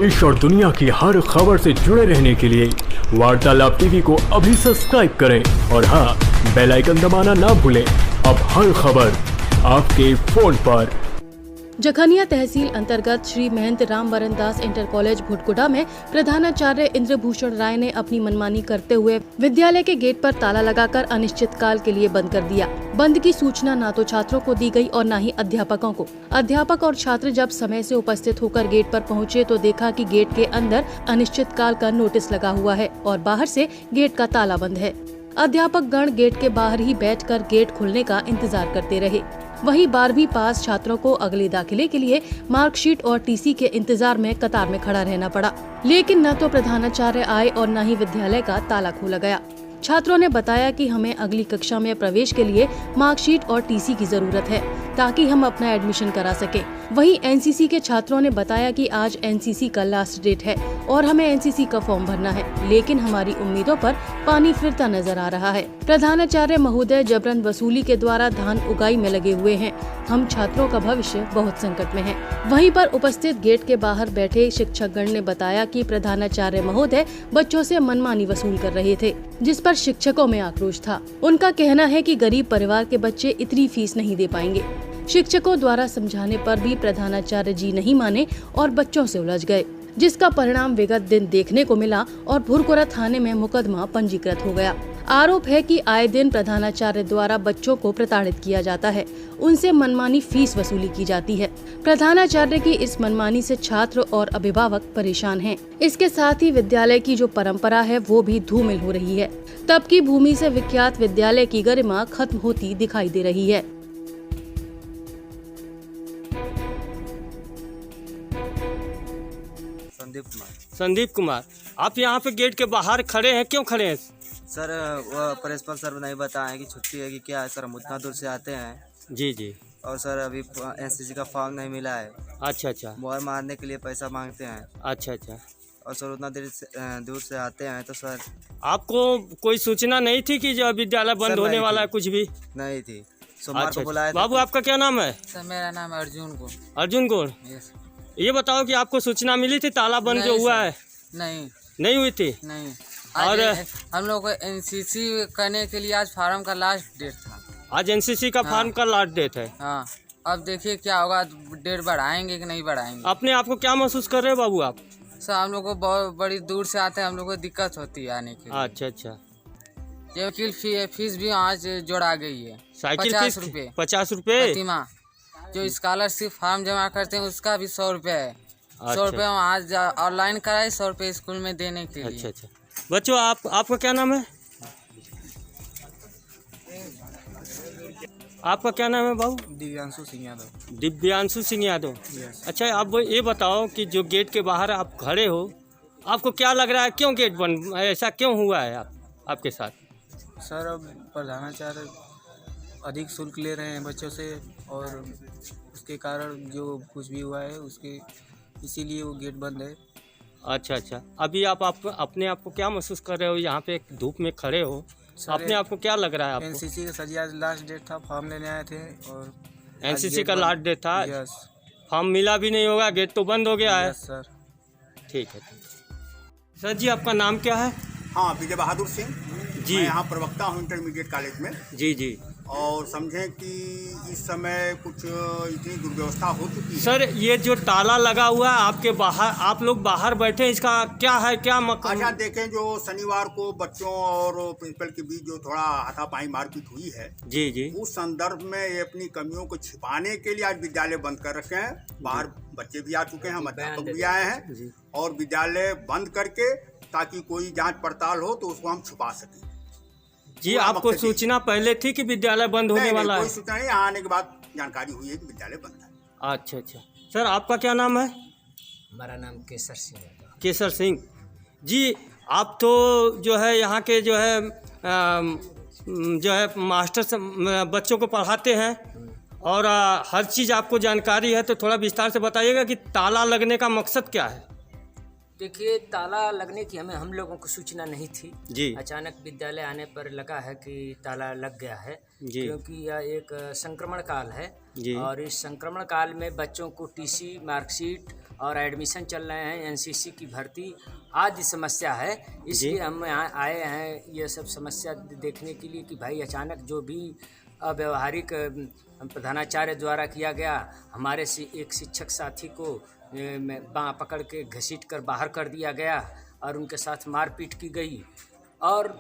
देश और दुनिया की हर खबर से जुड़े रहने के लिए वार्तालाप टीवी को अभी सब्सक्राइब करें और हाँ, बेल आइकन दबाना ना भूलें। अब हर खबर आपके फोन पर। जखनिया तहसील अंतर्गत श्री महंत राम वरण दास इंटर कॉलेज भुटकुडा में प्रधानाचार्य इंद्रभूषण राय ने अपनी मनमानी करते हुए विद्यालय के गेट पर ताला लगाकर अनिश्चित काल के लिए बंद कर दिया। बंद की सूचना न तो छात्रों को दी गई और न ही अध्यापकों को। अध्यापक और छात्र जब समय से उपस्थित होकर गेट पर पहुँचे तो देखा कि गेट के अंदर अनिश्चित काल का नोटिस लगा हुआ है और बाहर से गेट का ताला बंद है। अध्यापक गण गेट के बाहर ही बैठकर गेट खुलने का इंतजार करते रहे। वहीं 12वीं पास छात्रों को अगले दाखिले के लिए मार्कशीट और टीसी के इंतजार में कतार में खड़ा रहना पड़ा, लेकिन न तो प्रधानाचार्य आए और न ही विद्यालय का ताला खोला गया। छात्रों ने बताया कि हमें अगली कक्षा में प्रवेश के लिए मार्कशीट और टीसी की जरूरत है ताकि हम अपना एडमिशन करा सकें। वहीं एनसीसी के छात्रों ने बताया कि आज एनसीसी का लास्ट डेट है और हमें एनसीसी का फॉर्म भरना है, लेकिन हमारी उम्मीदों पर पानी फिरता नजर आ रहा है। प्रधानाचार्य महोदय जबरन वसूली के द्वारा धान उगाई में लगे हुए हैं। हम छात्रों का भविष्य बहुत संकट में है। वहीं पर उपस्थित गेट के बाहर बैठे शिक्षकगण ने बताया कि प्रधानाचार्य महोदय बच्चों से मनमानी वसूल कर रहे थे, जिस पर शिक्षकों में आक्रोश था। उनका कहना है कि गरीब परिवार के बच्चे इतनी फीस नहीं दे पाएंगे। शिक्षकों द्वारा समझाने पर भी प्रधानाचार्य जी नहीं माने और बच्चों से उलझ गए, जिसका परिणाम विगत दिन देखने को मिला और भुरकुरा थाने में मुकदमा पंजीकृत हो गया। आरोप है कि आए दिन प्रधानाचार्य द्वारा बच्चों को प्रताड़ित किया जाता है, उनसे मनमानी फीस वसूली की जाती है। प्रधानाचार्य की इस मनमानी से छात्र और अभिभावक परेशान हैं। इसके साथ ही विद्यालय की जो परंपरा है वो भी धूमिल हो रही है। तब की भूमि से विख्यात विद्यालय की गरिमा खत्म होती दिखाई दे रही है। संदीप कुमार, आप यहाँ पे गेट के बाहर खड़े हैं, क्यों खड़े हैं? सर वो प्रिंसिपल सर नहीं बताएं कि छुट्टी है कि क्या है। सर हम उतना दूर से आते हैं। जी जी। और सर अभी एनसीसी का फॉर्म नहीं मिला है। अच्छा अच्छा। मोहर मारने के लिए पैसा मांगते हैं। अच्छा अच्छा। और सर उतना दूर से आते हैं तो सर आपको कोई सूचना नहीं थी कि जो विद्यालय बंद होने वाला है? कुछ भी नहीं थी। सोमवार अच्छा को बुलाया था। बाबू, आपका क्या नाम है? सर मेरा नाम है अर्जुन को। अर्जुन गौड़। ये बताओ कि आपको सूचना मिली थी ताला बंद जो हुआ है? नहीं हुई थी। नहीं। और हम लोग को एनसीसी करने के लिए आज फार्म का लास्ट डेट था। आज एनसीसी का फार्म का लास्ट डेट है। हाँ, अब देखिए क्या होगा, डेट बढ़ाएंगे कि नहीं बढ़ाएंगे। अपने आप को क्या महसूस कर रहे हैं बाबू आप? सर हम लोग को बहुत बड़ी दूर से आते हैं, हम लोग को दिक्कत होती है आने के लिए। अच्छा अच्छा। ये वकील फीस भी आज जोड़ा गई है। साइकिल 50 फीस रुपये 50 रुपये प्रतिमा। जो स्कॉलरशिप फॉर्म जमा करते हैं उसका भी 100 रुपये है। 100 रुपये हम आज ऑनलाइन कराए, 100 रुपये स्कूल में देने के लिए। अच्छा अच्छा। बच्चों, आपका क्या नाम है? आपका क्या नाम है बाबू? दिव्यांशु सिंह यादव। दिव्यांशु सिंह यादव। अच्छा, आप ये बताओ कि जो गेट के बाहर आप खड़े हो, आपको क्या लग रहा है, क्यों गेट बंद, ऐसा क्यों हुआ है आपके साथ? सर अब प्रधानाचार्य अधिक शुल्क ले रहे हैं बच्चों से और उसके कारण जो कुछ भी हुआ है उसके इसीलिए वो गेट बंद है। अच्छा अच्छा। अभी आप अपने आप को क्या महसूस कर रहे हो? यहाँ पे धूप में खड़े हो, अपने आप को क्या लग रहा है आपको? एनसीसी का सर आज लास्ट डेट था, फॉर्म लेने आए थे और एनसीसी का लास्ट डेट था। यस। फॉर्म मिला भी नहीं होगा, गेट तो बंद हो गया है। Yes sir. ठीक है। सर जी, आपका नाम क्या है? हाँ, विजय बहादुर सिंह जी। मैं यहाँ प्रवक्ता हूँ इंटरमीडिएट कॉलेज में। जी जी। और समझें कि इस समय कुछ इतनी दुर्व्यवस्था हो चुकी है। सर, ये जो ताला लगा हुआ है आपके बाहर, आप लोग बाहर बैठे, इसका क्या है, क्या अच्छा, देखें जो शनिवार को बच्चों और प्रिंसिपल के बीच जो थोड़ा हाथापाई मारपीट हुई है, जी जी, उस संदर्भ में ये अपनी कमियों को छिपाने के लिए आज विद्यालय बंद कर रखे हैं। बाहर बच्चे भी आ चुके हैं, हम अध्यापक भी आए हैं और विद्यालय बंद करके ताकि कोई जांच पड़ताल हो तो उसको हम छुपा सकें। जी, आपको सूचना पहले थी कि विद्यालय बंद होने वाला है? कोई सूचना नहीं, यहाँ आने के बाद जानकारी हुई है कि विद्यालय बंद है। अच्छा अच्छा। सर, आपका क्या नाम है? हमारा नाम केसर सिंह है। केसर सिंह जी, आप तो जो है यहाँ के जो है मास्टर से बच्चों को पढ़ाते हैं और हर चीज़ आपको जानकारी है, तो थोड़ा विस्तार से बताइएगा कि ताला लगने का मकसद क्या है? देखिए, ताला लगने की हम लोगों को सूचना नहीं थी जी। अचानक विद्यालय आने पर लगा है कि ताला लग गया है जी। क्योंकि यह एक संक्रमण काल है जी। और इस संक्रमण काल में बच्चों को टीसी, मार्कशीट और एडमिशन चल रहे हैं, एनसीसी की भर्ती आदि समस्या है। इसलिए हम यहाँ आए हैं ये सब समस्या देखने के लिए कि भाई अचानक जो भी अव्यवहारिक प्रधानाचार्य द्वारा किया गया, हमारे से एक शिक्षक साथी को बाँह पकड़ के घसीट कर बाहर कर दिया गया और उनके साथ मारपीट की गई। और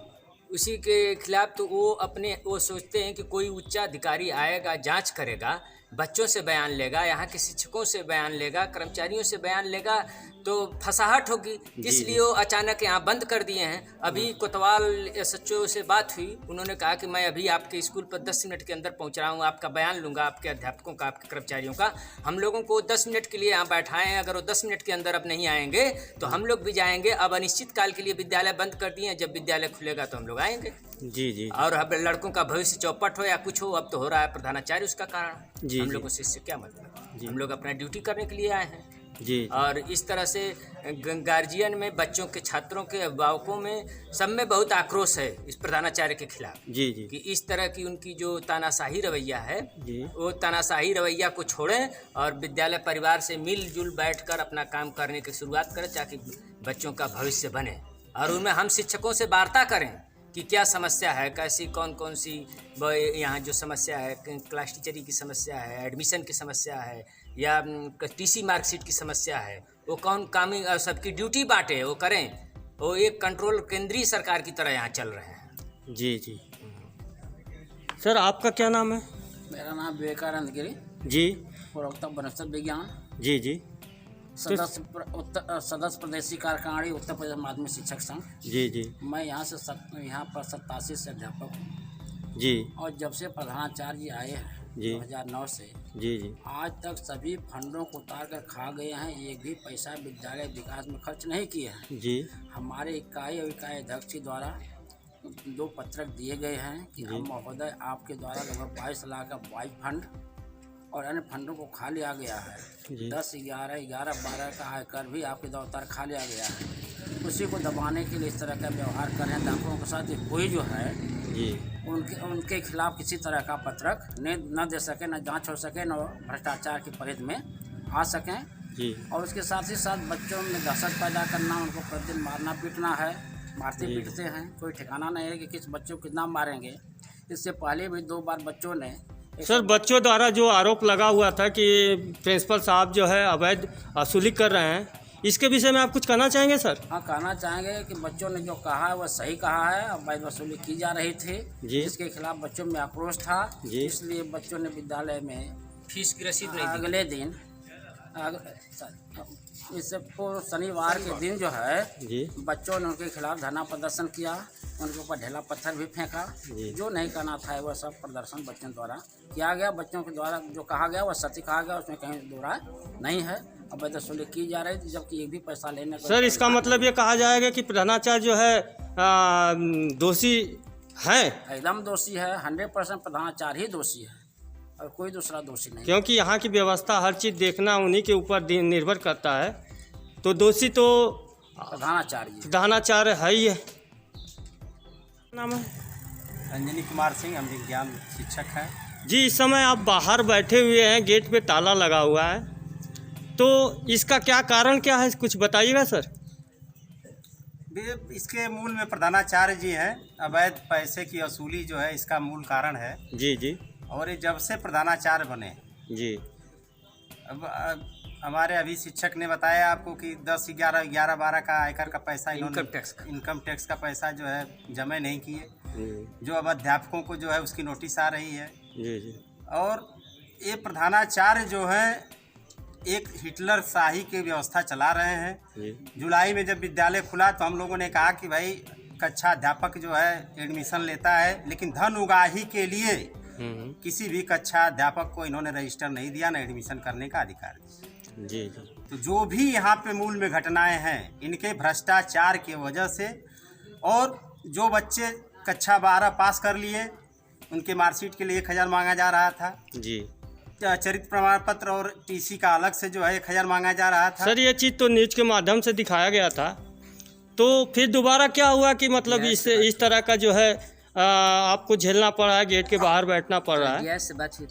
उसी के खिलाफ तो वो सोचते हैं कि कोई उच्च अधिकारी आएगा, जांच करेगा, बच्चों से बयान लेगा, यहाँ के शिक्षकों से बयान लेगा, कर्मचारियों से बयान लेगा तो फसाहट होगी। इसलिए वो अचानक यहाँ बंद कर दिए हैं। अभी कोतवाल SHO से बात हुई, उन्होंने कहा कि मैं अभी आपके स्कूल पर 10 मिनट के अंदर पहुँच रहा हूँ, आपका बयान लूँगा, आपके अध्यापकों का, आपके कर्मचारियों का। हम लोगों को 10 मिनट के लिए यहाँ बैठाए हैं, अगर वो 10 मिनट के अंदर अब नहीं आएंगे तो हम लोग भी जाएंगे। अब अनिश्चित काल के लिए विद्यालय बंद कर दिए हैं, जब विद्यालय खुलेगा तो हम लोग आएंगे। जी। और अब लड़कों का भविष्य चौपट हो या कुछ हो, अब तो हो रहा है प्रधानाचार्य उसका कारण। हम लोगों से इससे क्या मतलब, हम लोग अपना ड्यूटी करने के लिए आए हैं जी। और इस तरह से गार्जियन में, बच्चों के, छात्रों के, अभिभावकों में, सब में बहुत आक्रोश है इस प्रधानाचार्य के खिलाफ। जी कि इस तरह की उनकी जो तानाशाही रवैया है जी। वो तानाशाही रवैया को छोड़ें और विद्यालय परिवार से मिलजुल बैठकर अपना काम करने की शुरुआत करें, ताकि बच्चों का भविष्य बने। और उनमें हम शिक्षकों से वार्ता करें कि क्या समस्या है, कैसी कौन सी यहाँ जो समस्या है, क्लास टीचरी की समस्या है, एडमिशन की समस्या है, या TC मार्कशीट की समस्या है, वो कौन कामी सबकी ड्यूटी बांटे, वो करें। वो एक कंट्रोल केंद्रीय सरकार की तरह यहाँ चल रहे हैं। जी। सर आपका क्या नाम है? मेरा नाम विवेकानंद गिरी जी। प्रवक्ता वनस्पति विज्ञान, जी। सदस्य प्रदेशी कार्यकारिणी उत्तर प्रदेश माध्यमिक शिक्षक संघ। जी। मैं यहाँ पर 87 से अध्यापक हूँ जी। और जब से प्रधानाचार्य जी आए हैं 2009 से जी आज तक सभी फंडों को उतार कर खा गए हैं। एक भी पैसा विद्यालय विकास में खर्च नहीं किए हैं जी। हमारे इकाई और इकाई अध्यक्ष जी द्वारा 2 पत्रक दिए गए हैं कि हम महोदय आपके द्वारा लगभग 22 लाख का वाइज फंड और अन्य फंडों को खा लिया गया है। 10, 11, 12 का आयकर भी आपके द्वारा उतार खा लिया गया है। उसी को दबाने के लिए इस तरह का व्यवहार कर रहे हैं अध्यापकों के साथ। कोई जो है जी उनके खिलाफ किसी तरह का पत्रक न दे सके, न जांच हो सके, न भ्रष्टाचार की परिधि में आ सकें जी। और उसके साथ ही साथ बच्चों में दहशत पैदा करना, उनको प्रतिदिन मारना पीटना है, मारते पीटते हैं। कोई ठिकाना नहीं है कि किस बच्चों को कितना मारेंगे। इससे पहले भी 2 बार बच्चों ने सर, बच्चों द्वारा जो आरोप लगा हुआ था कि प्रिंसिपल साहब जो है अवैध वसूली कर रहे हैं, इसके विषय में आप कुछ कहना चाहेंगे सर? हाँ, कहना चाहेंगे कि बच्चों ने जो कहा है वह सही कहा है। अवैध वसूली की जा रही थी जिसके खिलाफ बच्चों में आक्रोश था। इसलिए बच्चों ने विद्यालय में फीस की रसीद नहीं दी। अगले दिन इससे शनिवार के दिन जो है बच्चों ने उनके खिलाफ धरना प्रदर्शन किया, उनके ऊपर ढेला पत्थर भी फेंका। जो नहीं करना था वह सब प्रदर्शन बच्चों द्वारा किया गया। बच्चों के द्वारा जो कहा गया वह सत्य कहा गया, उसमें कहीं दो राय नहीं है। अवैध वसूली की जा रही थी जबकि एक भी पैसा लेने को सर, इसका मतलब ये कहा जाएगा कि प्रधानाचार्य जो है दोषी है? एकदम दोषी है। 100% प्रधानाचार्य ही दोषी है और कोई दूसरा दोषी नहीं। क्योंकि यहाँ की व्यवस्था, हर चीज़ देखना उन्हीं के ऊपर निर्भर करता है, तो दोषी तो प्रधानाचार्य है ही है। नाम है अंजनी कुमार सिंह, हम विज्ञान शिक्षक हैं। जी, इस समय आप बाहर बैठे हुए हैं, गेट पे ताला लगा हुआ है, तो इसका क्या कारण क्या है, कुछ बताइएगा सर? इसके मूल में प्रधानाचार्य जी हैं। अवैध पैसे की वसूली जो है इसका मूल कारण है। जी। और ये जब से प्रधानाचार्य बने जी, अब हमारे अभी शिक्षक ने बताया आपको कि 10, 11, 12 का आयकर का पैसा इनकम टैक्स का पैसा जो है जमा नहीं किए, जो अब अध्यापकों को जो है उसकी नोटिस आ रही है। जी। और ये प्रधानाचार्य जो है एक हिटलर शाही की व्यवस्था चला रहे हैं। जुलाई में जब विद्यालय खुला तो हम लोगों ने कहा कि भाई कक्षा अध्यापक जो है एडमिशन लेता है, लेकिन धन उगाही के लिए किसी भी कक्षा अध्यापक को इन्होंने रजिस्टर नहीं दिया, न एडमिशन करने का अधिकार। जी। तो जो भी यहाँ पे मूल में घटनाएं हैं इनके भ्रष्टाचार की वजह से, और जो बच्चे कक्षा 12 पास कर लिए उनके मार्कशीट के लिए 1000 मांगा जा रहा था जी। चरित्र प्रमाण पत्र और TC का अलग से जो है 1000 मांगा जा रहा था। सर, ये चीज़ तो न्यूज के माध्यम से दिखाया गया था, तो फिर दोबारा क्या हुआ कि मतलब इस तरह का जो है आपको झेलना पड़ रहा है, गेट के बाहर बैठना पड़ रहा है? गैस से बात हुई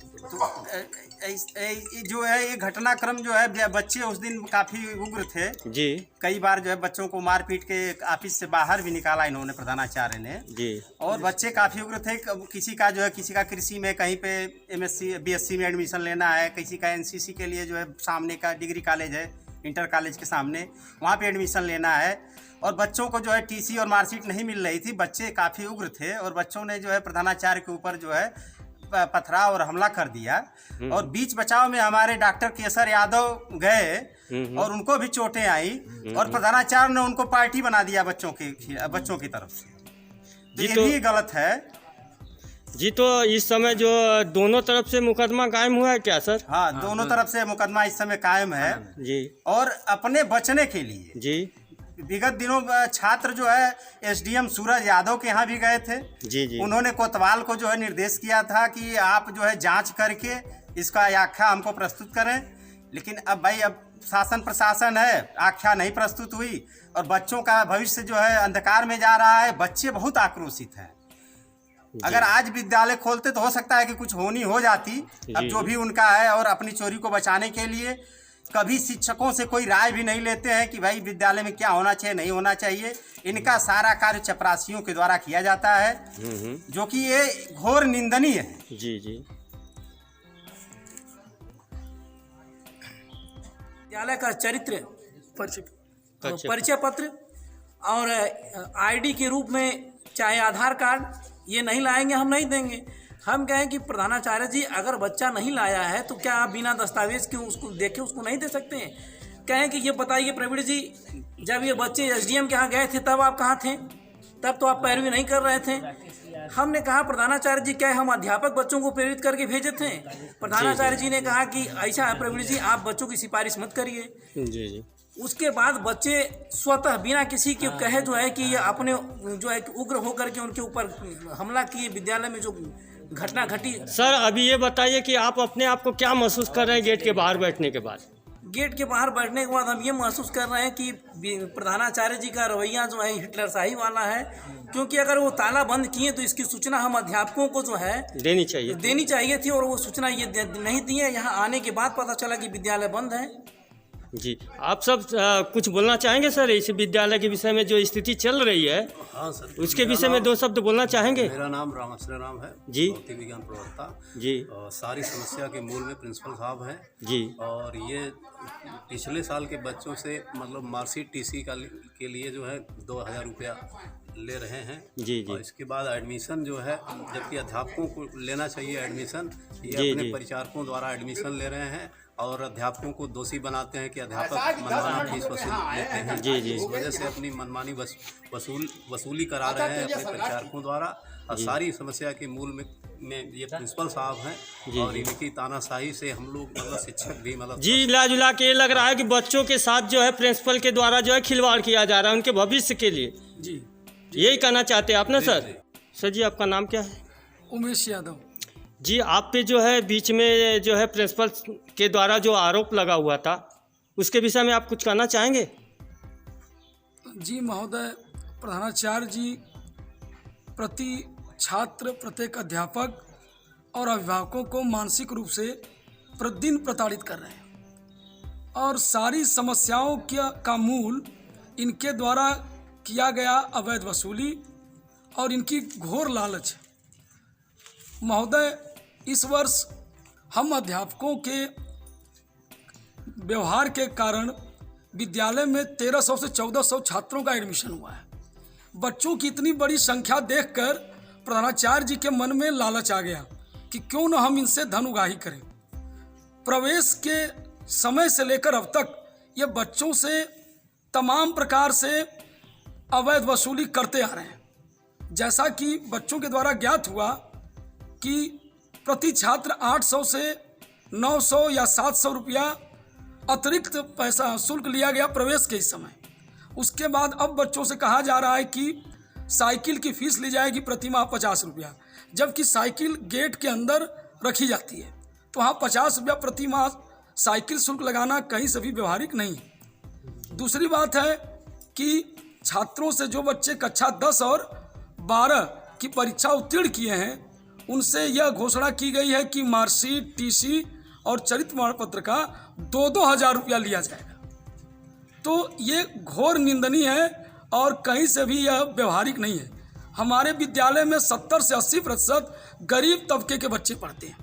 ये जो है ये घटनाक्रम जो है, बच्चे उस दिन काफ़ी उग्र थे जी कई बार जो है बच्चों को मार पीट के ऑफिस से बाहर भी निकाला इन्होंने, प्रधानाचार्य ने जी। और बच्चे काफ़ी उग्र थे। किसी का जो है किसी का कृषि में कहीं पे MSc BSc में एडमिशन लेना है, किसी का NCC के लिए जो है सामने का डिग्री कॉलेज है इंटर कॉलेज के सामने, वहाँ पे एडमिशन लेना है। और बच्चों को जो है TC और मार्कशीट नहीं मिल रही थी। बच्चे काफ़ी उग्र थे और बच्चों ने जो है प्रधानाचार्य के ऊपर जो है पथराव और हमला कर दिया। और बीच बचाव में हमारे डॉक्टर केसर यादव गए और उनको भी चोटें आई और प्रधानाचार्य ने उनको पार्टी बना दिया बच्चों की तरफ से। तो ये भी गलत है जी। तो इस समय जो दोनों तरफ से मुकदमा कायम हुआ है क्या सर? हाँ, दोनों तरफ से मुकदमा इस समय कायम है जी। और अपने बचने के लिए जी विगत दिनों छात्र जो है SDM सूरज यादव के यहाँ भी गए थे जी जी। उन्होंने कोतवाल को जो है निर्देश किया था कि आप जो है जांच करके इसका आख्या हमको प्रस्तुत करें। लेकिन अब भाई अब शासन प्रशासन है, आख्या नहीं प्रस्तुत हुई और बच्चों का भविष्य जो है अंधकार में जा रहा है। बच्चे बहुत आक्रोशित हैं। अगर आज विद्यालय खोलते तो हो सकता है कि कुछ होनी हो जाती। अब जो भी उनका है और अपनी चोरी को बचाने के लिए कभी शिक्षकों से कोई राय भी नहीं लेते हैं कि भाई विद्यालय में क्या होना चाहिए नहीं होना चाहिए। इनका सारा कार्य चपरासियों के द्वारा किया जाता है जो कि ये घोर निंदनीय है। जी जी। विद्यालय का चरित्र परिचय पत्र और ID के रूप में चाहे आधार कार्ड ये नहीं लाएंगे, हम नहीं देंगे। हम कहें कि प्रधानाचार्य जी अगर बच्चा नहीं लाया है तो क्या आप बिना दस्तावेज के उसको देखे उसको नहीं दे सकते हैं? कहें कि ये बताइए प्रवीण जी, जब ये बच्चे SDM के यहाँ गए थे तब आप कहाँ थे? तब तो आप पैरवी नहीं कर रहे थे। हमने कहा प्रधानाचार्य जी क्या हम अध्यापक बच्चों को प्रेरित करके भेजे थे? प्रधानाचार्य जी ने कहा कि ऐसा है प्रवीण जी, आप बच्चों की सिफारिश मत करिए। जी जी। उसके बाद बच्चे स्वतः बिना किसी के कहे जो है कि ये अपने जो है उग्र होकर के उनके ऊपर हमला किए। विद्यालय में जो घटना घटी। सर अभी ये बताइए कि आप अपने आप को क्या महसूस कर रहे हैं गेट के बाहर बैठने के बाद? गेट के बाहर बैठने के बाद हम ये महसूस कर रहे हैं कि प्रधानाचार्य जी का रवैया जो है हिटलरशाही वाला है। क्योंकि अगर वो ताला बंद किए तो इसकी सूचना हम अध्यापकों को जो है देनी चाहिए थी और वो सूचना ये नहीं दी है। यहाँ आने के बाद पता चला कि विद्यालय बंद है। जी, आप सब कुछ बोलना चाहेंगे सर इस विद्यालय के विषय में जो स्थिति चल रही है? हाँ सर, उसके विषय में दो शब्द बोलना चाहेंगे? मेरा नाम रामाश्रय राम है जी, भौतिक विज्ञान प्रवक्ता जी। और सारी समस्या के मूल में प्रिंसिपल साहब हैं जी। और ये पिछले साल के बच्चों से मतलब मार्कशीट TC के लिए जो है 2000 रुपया ले रहे हैं जी जी। और इसके बाद एडमिशन जो है, जबकि अध्यापकों को लेना चाहिए एडमिशन, ये जी अपने जी। परिचारकों द्वारा एडमिशन ले रहे हैं और अध्यापकों को दोषी बनाते हैं कि अध्यापक मनमाना फीस वसूल लेते हैं। जी जी। इस वजह से अपनी मनमानी वसूली करा रहे हैं अपने परिचारकों द्वारा। और सारी समस्या के मूल में ये प्रिंसिपल साहब हैं और इनकी तानाशाही से हम लोग मतलब शिक्षक भी मतलब जी मिला जुला के ये लग रहा है कि बच्चों के साथ जो है प्रिंसिपल के द्वारा जो है खिलवाड़ किया जा रहा है उनके भविष्य के लिए। जी, यही कहना चाहते हैं आप ना सर? सर जी आपका नाम क्या है? उमेश यादव। जी, आप पे जो है बीच में जो है प्रिंसिपल के द्वारा जो आरोप लगा हुआ था उसके विषय में आप कुछ कहना चाहेंगे? जी महोदय, प्रधानाचार्य जी प्रति छात्र, प्रत्येक अध्यापक और अभिभावकों को मानसिक रूप से प्रतिदिन प्रताड़ित कर रहे हैं और सारी समस्याओं का मूल इनके द्वारा किया गया अवैध वसूली और इनकी घोर लालच। महोदय, इस वर्ष हम अध्यापकों के व्यवहार के कारण विद्यालय में 1300 से 1400 छात्रों का एडमिशन हुआ है। बच्चों की इतनी बड़ी संख्या देखकर प्रधानाचार्य जी के मन में लालच आ गया कि क्यों न हम इनसे धन उगाही करें। प्रवेश के समय से लेकर अब तक ये बच्चों से तमाम प्रकार से अवैध वसूली करते आ रहे हैं। जैसा कि बच्चों के द्वारा ज्ञात हुआ कि प्रति छात्र 800 से 900 या 700 रुपया अतिरिक्त पैसा शुल्क लिया गया प्रवेश के इस समय। उसके बाद अब बच्चों से कहा जा रहा है कि साइकिल की फीस ली जाएगी प्रति माह 50 रुपया, जबकि साइकिल गेट के अंदर रखी जाती है। तो वहाँ 50 रुपया प्रति माह साइकिल शुल्क लगाना कहीं से भी व्यवहारिक नहीं। दूसरी बात है कि छात्रों से जो बच्चे कक्षा 10 और 12 कि परीक्षा उत्तीर्ण किए हैं उनसे यह घोषणा की गई है कि मार्कशीट, टीसी और चरित्र प्रमाण पत्र का 2-2 हज़ार रुपया लिया जाएगा। तो ये घोर निंदनीय है और कहीं से भी यह व्यवहारिक नहीं है। हमारे विद्यालय में 70 से 80% गरीब तबके के बच्चे पढ़ते हैं।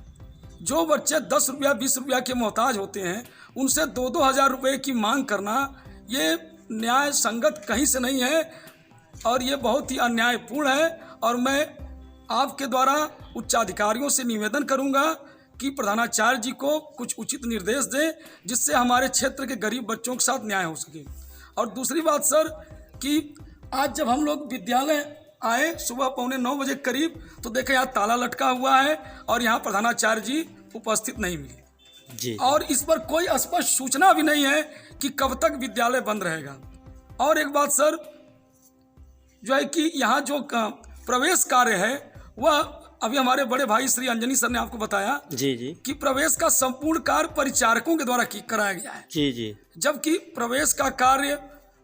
जो बच्चे 10 रुपया 20 रुपया के मोहताज होते हैं उनसे 2-2 हज़ार रुपये की मांग करना ये न्याय संगत कहीं से नहीं है और ये बहुत ही अन्यायपूर्ण है। और मैं आपके द्वारा उच्चाधिकारियों से निवेदन करूंगा कि प्रधानाचार्य जी को कुछ उचित निर्देश दें जिससे हमारे क्षेत्र के गरीब बच्चों के साथ न्याय हो सके। और दूसरी बात सर कि आज जब हम लोग विद्यालय आए सुबह 8:45 बजे करीब तो देखे यहाँ ताला लटका हुआ है और यहाँ प्रधानाचार्य जी उपस्थित नहीं मिले जी। और इस पर कोई स्पष्ट सूचना भी नहीं है कि कब तक विद्यालय बंद रहेगा। और एक बात सर जो है कि यहाँ जो प्रवेश कार्य है वह अभी हमारे बड़े भाई श्री अंजनी सर ने आपको बताया जी जी कि प्रवेश का संपूर्ण कार्य परिचारकों के द्वारा कराया गया है। जी जी। जबकि प्रवेश का कार्य,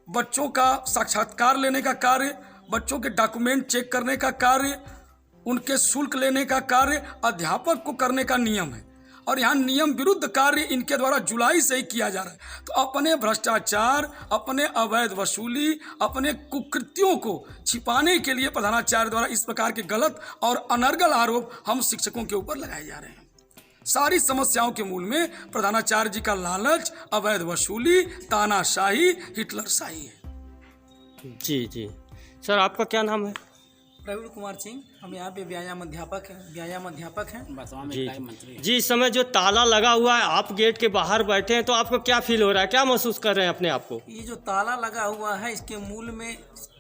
बच्चों का साक्षात्कार लेने का कार्य, बच्चों के डॉक्यूमेंट चेक करने का कार्य, उनके शुल्क लेने का कार्य अध्यापक को करने का नियम है और यहाँ नियम विरुद्ध कार्य इनके द्वारा जुलाई से ही किया जा रहा है। तो अपने भ्रष्टाचार, अपने अवैध वसूली, अपने कुकृत्यों को छिपाने के लिए प्रधानाचार्य द्वारा इस प्रकार के गलत और अनर्गल आरोप हम शिक्षकों के ऊपर लगाए जा रहे हैं। सारी समस्याओं के मूल में प्रधानाचार्य जी का लालच, अवैध वसूली, तानाशाही, हिटलरशाही है। जी जी। सर आपका क्या नाम है? प्रवीण कुमार सिंह। हम यहाँ पे व्यायाम अध्यापक हैं। वर्तमान में जी इकाई मंत्री हैं। जी। इस समय जो ताला लगा हुआ है, आप गेट के बाहर बैठे हैं, तो आपको क्या फील हो रहा है, क्या महसूस कर रहे हैं अपने आप को? ये जो ताला लगा हुआ है इसके मूल में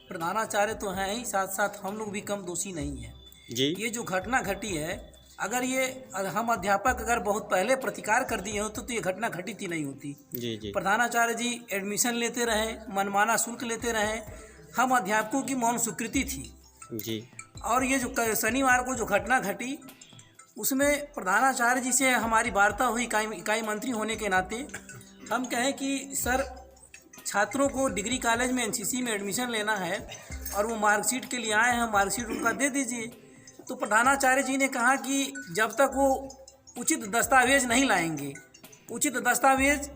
प्रधानाचार्य तो हैं ही, साथ साथ हम लोग भी कम दोषी नहीं हैं जी। ये जो घटना घटी है, अगर ये हम अध्यापक अगर बहुत पहले प्रतिकार कर दिए हो तो ये घटना घटित ही नहीं होती। जी जी। प्रधानाचार्य जी एडमिशन लेते रहे, मनमाना शुल्क लेते रहे, हम अध्यापकों की मौन स्वीकृति थी जी। और ये जो शनिवार को जो घटना घटी उसमें प्रधानाचार्य जी से हमारी वार्ता हुई इकाई मंत्री होने के नाते। हम कहें कि सर छात्रों को डिग्री कॉलेज में एनसीसी में एडमिशन लेना है और वो मार्कशीट के लिए आए हैं, मार्कशीट उनका दे दीजिए। तो प्रधानाचार्य जी ने कहा कि जब तक वो उचित दस्तावेज नहीं लाएंगे, उचित दस्तावेज